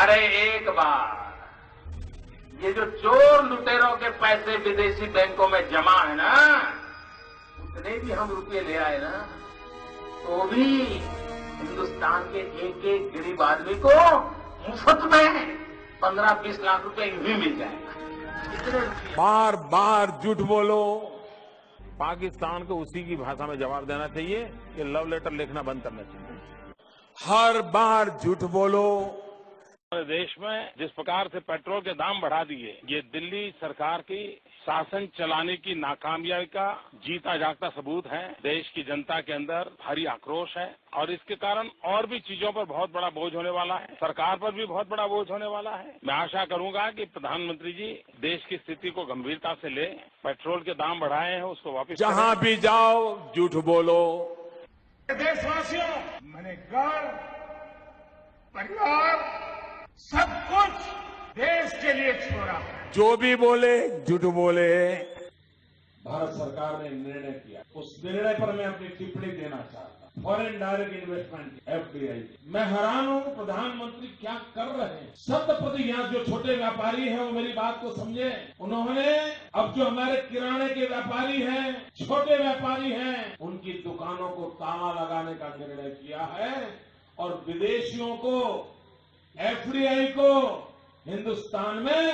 अरे एक बार ये जो चोर लुटेरों के पैसे विदेशी बैंकों में जमा है ना, उतने भी हम रुपये ले आए ना, तो भी हिंदुस्तान के एक एक गरीब आदमी को मुफ्त में 15-20 लाख रुपए यूं ही मिल जाएगा। बार बार झूठ बोलो। पाकिस्तान को उसी की भाषा में जवाब देना चाहिए कि लव लेटर लिखना बंद करना चाहिए। हर बार झूठ बोलो। देश में जिस प्रकार से पेट्रोल के दाम बढ़ा दिए, ये दिल्ली सरकार की शासन चलाने की नाकामयाबी का जीता जागता सबूत है। देश की जनता के अंदर भारी आक्रोश है और इसके कारण और भी चीजों पर बहुत बड़ा बोझ होने वाला है। सरकार पर भी बहुत बड़ा बोझ होने वाला है। मैं आशा करूंगा कि प्रधानमंत्री जी देश की स्थिति को गंभीरता से ले, पेट्रोल के दाम बढ़ाए हैं उसको वापस जहां भी जाओ झूठ बोलो। देशवासियों, मैंने घर, परिवार, सब कुछ देश के लिए छोड़ा। जो भी बोले झूठ बोले। भारत सरकार ने निर्णय किया, उस निर्णय पर मैं अपनी टिप्पणी देना चाहता हूं। फॉरेन डायरेक्ट इन्वेस्टमेंट FDI, मैं हैरान हूं प्रधानमंत्री क्या कर रहे हैं। 100% यहाँ जो छोटे व्यापारी हैं वो मेरी बात को समझे। उन्होंने अब जो हमारे किराने के व्यापारी हैं, छोटे व्यापारी हैं, उनकी दुकानों को ताला लगाने का निर्णय किया है और विदेशियों को, FDI को हिंदुस्तान में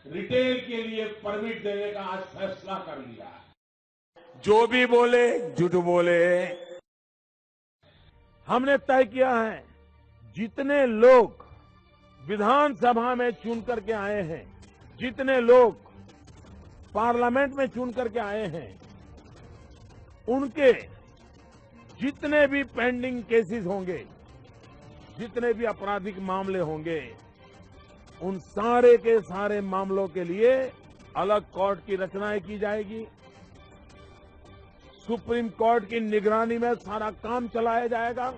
रिटेल के लिए परमिट देने का आज फैसला कर लिया है। जो भी बोले झूठ बोले। हमने तय किया है, जितने लोग विधानसभा में चुन करके आए हैं, जितने लोग पार्लियामेंट में चुन करके आए हैं, उनके जितने भी पेंडिंग केसेस होंगे, जितने भी आपराधिक मामले होंगे, उन सारे के सारे मामलों के लिए अलग कोर्ट की रचनाएं की जाएगी। सुप्रीम कोर्ट की निगरानी में सारा काम चलाया जाएगा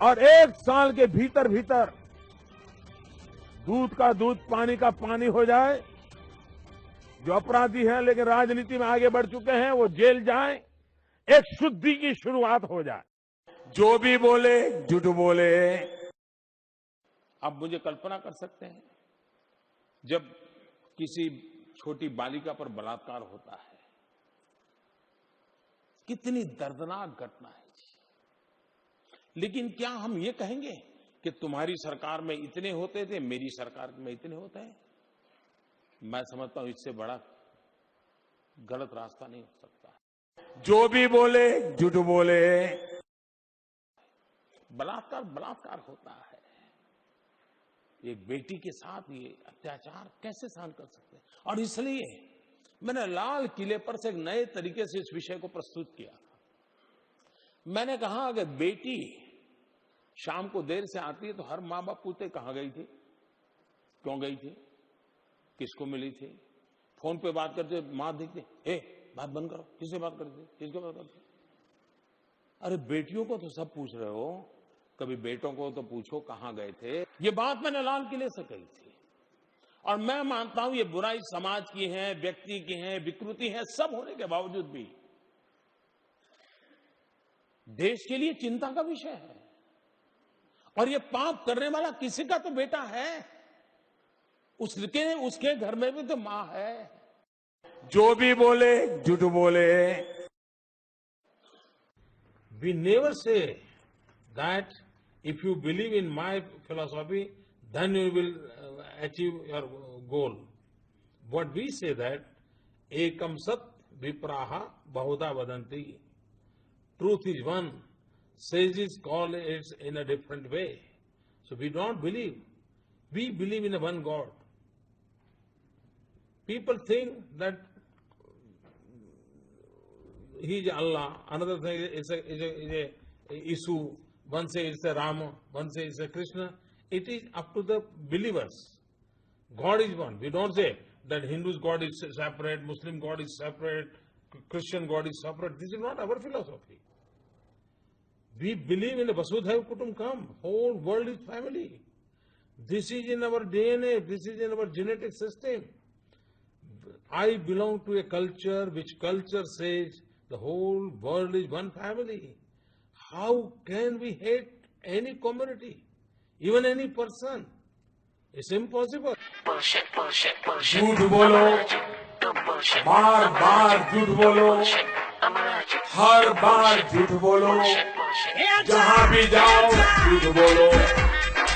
और 1 साल के भीतर भीतर दूध का दूध, पानी का पानी हो जाए। जो अपराधी हैं लेकिन राजनीति में आगे बढ़ चुके हैं, वो जेल जाएं, एक शुद्धि की शुरुआत हो जाए। जो भी बोले झूठ बोले। आप मुझे कल्पना कर सकते हैं, जब किसी छोटी बालिका पर बलात्कार होता है, कितनी दर्दनाक घटना है। लेकिन क्या हम ये कहेंगे कि तुम्हारी सरकार में इतने होते थे, मेरी सरकार में इतने होते हैं? मैं समझता हूं इससे बड़ा गलत रास्ता नहीं हो सकता। जो भी बोले झूठ बोले। बलात्कार होता है। एक बेटी के साथ ये अत्याचार कैसे सहन कर सकते हैं? और इसलिए मैंने लाल किले पर से एक नए तरीके से इस विषय को प्रस्तुत किया था। मैंने कहा अगर बेटी शाम को देर से आती है तो हर मां बाप पूछते कहां गई थी, क्यों गई थी, किसको मिली थी। फोन पे बात करते मां देखते, बात बंद करो, किससे बात करते, किसको बात करते। अरे बेटियों को तो सब पूछ रहे हो, कभी बेटों को तो पूछो कहां गए थे। ये बात मैंने लाल किले से कही थी और मैं मानता हूं ये बुराई समाज की है, व्यक्ति की है, विकृति है, सब होने के बावजूद भी देश के लिए चिंता का विषय है। और ये पाप करने वाला किसी का तो बेटा है, उसके घर में भी तो मां है। जो भी बोले झूठ बोले। We never say that if you believe in my philosophy, then you will achieve your goal. What we say that ekam sat vipraha bahuda vadanti. Truth is one. Sages call it in a different way. So we don't believe. We believe in a one God. People think that he is Allah. Another thing is a issue. One says it's a Rama, one says it's a Krishna. It is up to the believers. God is one. We don't say that Hindu's God is separate, Muslim God is separate, Christian God is separate. This is not our philosophy. We believe in a Vasudhaiva Kutumbakam. Whole world is family. This is in our DNA. This is in our genetic system. I belong to a culture which culture says the whole world is one family. How can we hate any community, even any person? It's impossible. झूठ बोलो, बार बार झूठ बोलो, हर बार झूठ बोलो, जहां भी जाओ झूठ बोलो,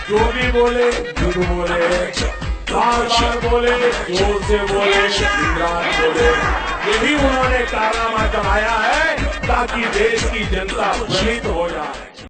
जो भी बोले झूठ बोले, बार बार बोले, जोर से बोले, दिन रात बोले। यही उन्होंने कारनामा जमाया है ताकि देश की जनता भ्रमित हो जाए।